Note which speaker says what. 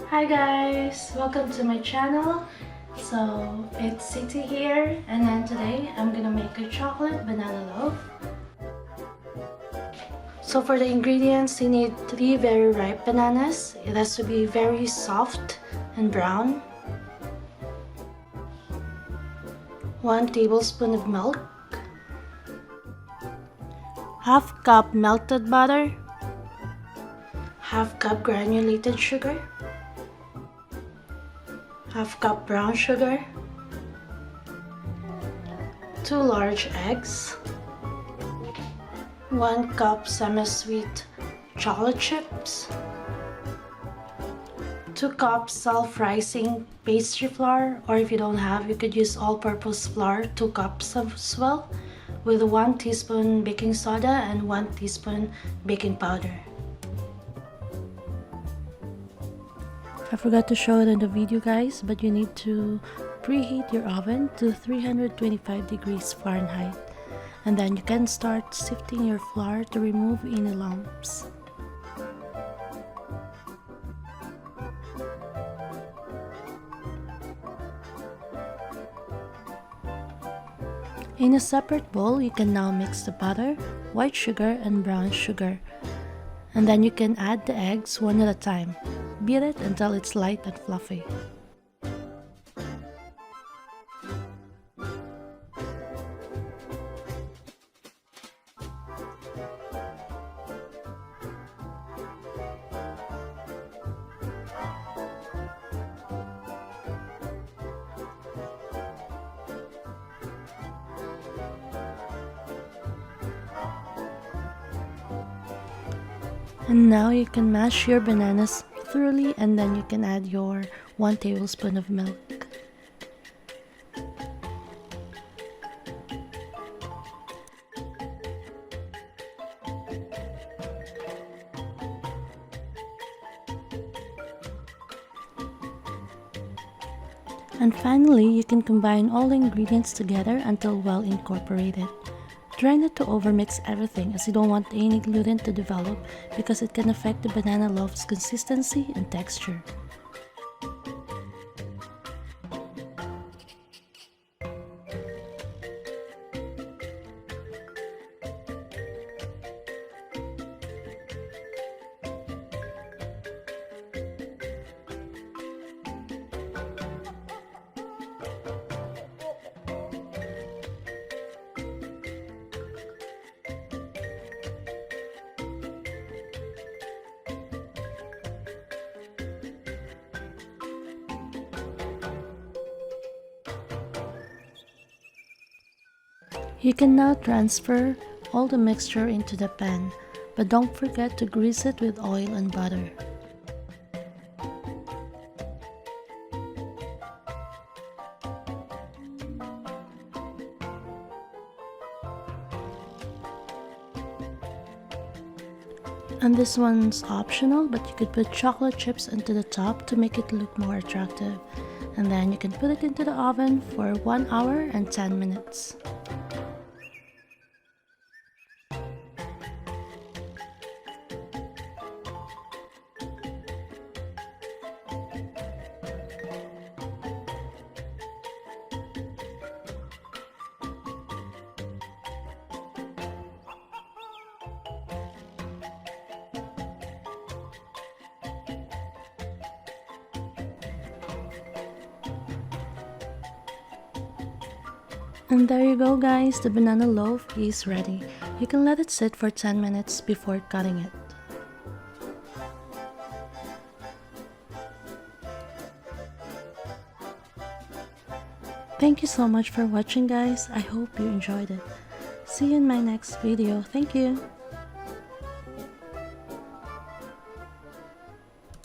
Speaker 1: Hi guys, welcome to my channel. So it's Sitti here, and then today I'm gonna make a chocolate banana loaf. So for the ingredients, you need 3 very ripe bananas. It has to be very soft and brown. 1 tablespoon of milk. Half cup melted butter. Half cup granulated sugar. Half cup brown sugar. 2 large eggs. 1 cup semi-sweet chocolate chips. 2 cups self-rising pastry flour, or if you don't have, you could use all-purpose flour, 2 cups as well, with 1 teaspoon baking soda and 1 teaspoon baking powder. I forgot to show it in the video guys, but you need to preheat your oven to 325 degrees Fahrenheit, and then you can start sifting your flour to remove any lumps. In a separate bowl, you can now mix the butter, white sugar, and brown sugar, and then you can add the eggs one at a time. Beat it until it's light and fluffy. And now you can mash your bananas thoroughly, and then you can add your 1 tablespoon of milk. And finally, you can combine all the ingredients together until well incorporated. Try not to overmix everything, as you don't want any gluten to develop, because it can affect the banana loaf's consistency and texture. You can now transfer all the mixture into the pan, but don't forget to grease it with oil and butter. And this one's optional, but you could put chocolate chips into the top to make it look more attractive. And then you can put it into the oven for 1 hour and 10 minutes. And there you go guys, the banana loaf is ready. You can let it sit for 10 minutes before cutting it. Thank you so much for watching guys, I hope you enjoyed it. See you in my next video, thank you!